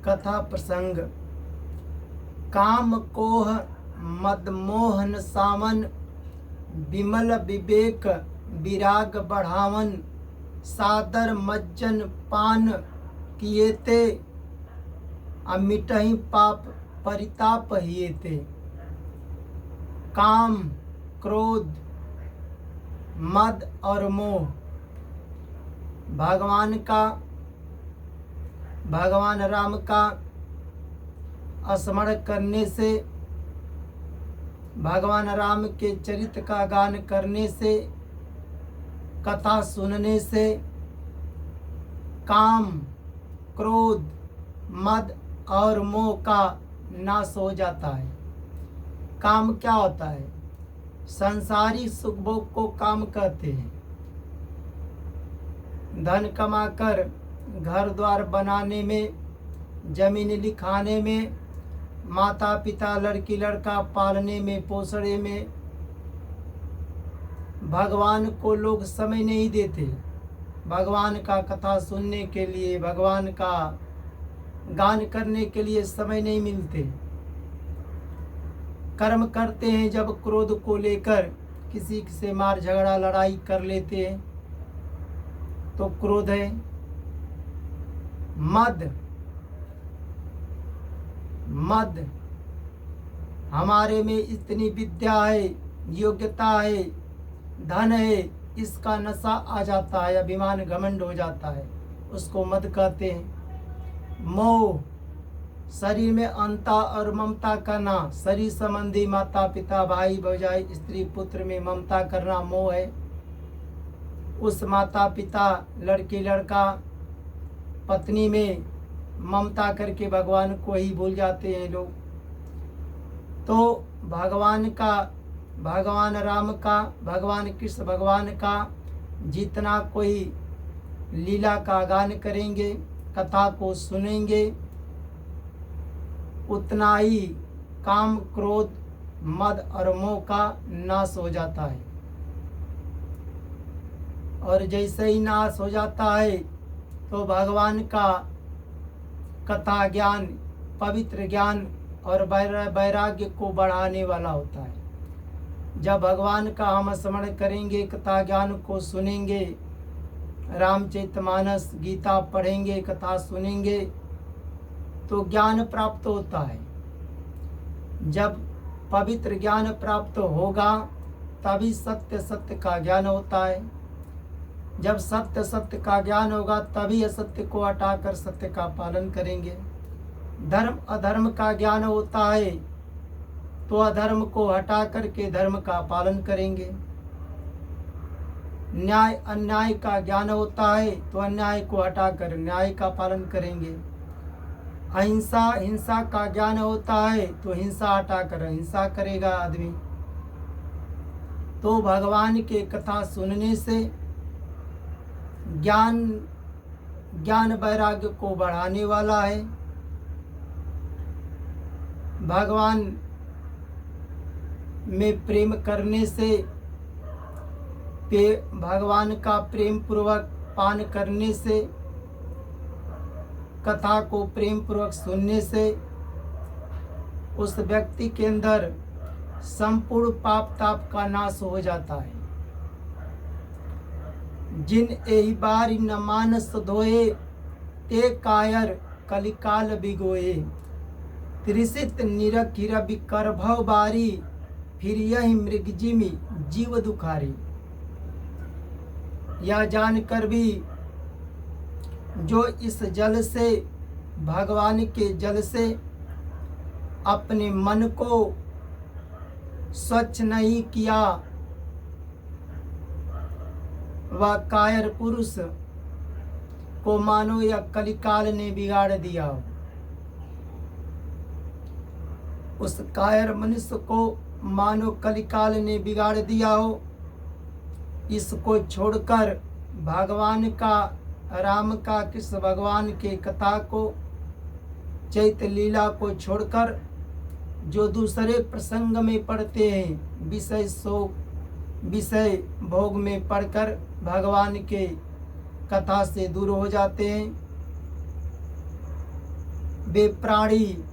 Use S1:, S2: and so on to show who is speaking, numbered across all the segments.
S1: कथा प्रसंग। काम कोह मदमोहन सावन, विमल विवेक विराग बढ़ावन। सादर मज्जन पान किएते, अमिटहि पाप परिताप हिएते। काम, क्रोध, मद और मोह भगवान राम का स्मरण करने से, भगवान राम के चरित्र का गान करने से, कथा सुनने से काम, क्रोध, मद और मोह का नाश हो जाता है। काम क्या होता है? संसारी सुख भोग को काम कहते हैं। धन कमाकर घर द्वार बनाने में, जमीन लिखाने में, माता पिता लड़की लड़का पालने में, पोसने में भगवान को लोग समय नहीं देते। भगवान का कथा सुनने के लिए, भगवान का गान करने के लिए समय नहीं मिलते। कर्म करते हैं जब क्रोध को लेकर किसी से मार झगड़ा लड़ाई कर लेते हैं तो क्रोध है। मद हमारे में इतनी विद्या है, योग्यता है, धन है, इसका नशा आ जाता है, अभिमान घमंड हो जाता है, उसको मद कहते हैं। मोह, शरीर में अंता और ममता करना, शरीर संबंधी माता पिता भाई भौजाई स्त्री पुत्र में ममता करना मोह है। उस माता पिता लड़की लड़का पत्नी में ममता करके भगवान को ही भूल जाते हैं लोग। तो भगवान राम का, भगवान कृष्ण भगवान का जितना कोई लीला का गान करेंगे, कथा को सुनेंगे, उतना ही काम, क्रोध, मद और मोह का नाश हो जाता है। और जैसे ही नाश हो जाता है तो भगवान का कथा ज्ञान, पवित्र ज्ञान और वैराग्य को बढ़ाने वाला होता है। जब भगवान का हम स्मरण करेंगे, कथा ज्ञान को सुनेंगे, रामचरितमानस गीता पढ़ेंगे, कथा सुनेंगे तो ज्ञान प्राप्त होता है। जब पवित्र ज्ञान प्राप्त होगा तभी सत्य सत्य का ज्ञान होता है। जब सत्य सत्य का ज्ञान होगा तभी असत्य को हटाकर सत्य का पालन करेंगे। धर्म अधर्म का ज्ञान होता है तो अधर्म को हटा करके धर्म का पालन करेंगे। न्याय अन्याय का ज्ञान होता है तो अन्याय को हटाकर न्याय का पालन करेंगे। अहिंसा हिंसा का ज्ञान होता है तो हिंसा हटाकर अहिंसा करेगा आदमी। तो भगवान के कथा सुनने से ज्ञान वैराग्य को बढ़ाने वाला है। भगवान में प्रेम करने से, भगवान का प्रेम पूर्वक पान करने से, कथा को प्रेम पूर्वक सुनने से उस व्यक्ति के अंदर संपूर्ण पाप ताप का नाश हो जाता है। जिन एहि बारी न मानस धोए, ते कायर कलिकाल बिगोए। त्रिसित निरखिर बिकर भव बारी, फिर यही मृगजिमी जीव दुखारी। यह जानकर भी जो इस जल से, भगवान के जल से अपने मन को स्वच्छ नहीं किया, वह कायर पुरुष को मानो या कलिकाल ने बिगाड़ दिया हो। उस कायर मनुष्य को मानो कलिकाल ने बिगाड़ दिया हो। इसको छोड़कर भगवान का, राम का, कृष्ण भगवान के कथा को, चैत्र लीला को छोड़कर जो दूसरे प्रसंग में पढ़ते हैं, विषय शोक, विषय भोग में पढ़कर भगवान के कथा से दूर हो जाते हैं। वे प्राणी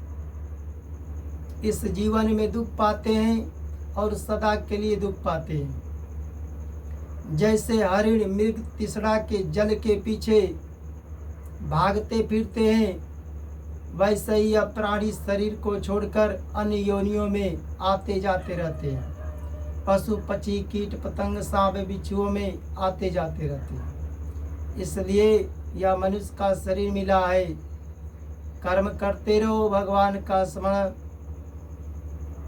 S1: इस जीवन में दुख पाते हैं और सदा के लिए दुख पाते हैं। जैसे हरिण मृग तिसरा के जल के पीछे भागते फिरते हैं, वैसे ही यह प्राणी शरीर को छोड़कर अन्य योनियों में आते जाते रहते हैं। पशु पक्षी कीट पतंग सांप बिच्छुओं में आते जाते रहते हैं। इसलिए यह मनुष्य का शरीर मिला है। कर्म करते रहो, भगवान का स्मरण,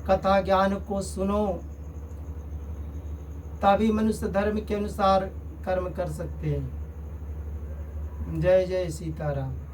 S1: कथा ज्ञान को सुनो, तभी मनुष्य धर्म के अनुसार कर्म कर सकते हैं। जय जय सीताराम।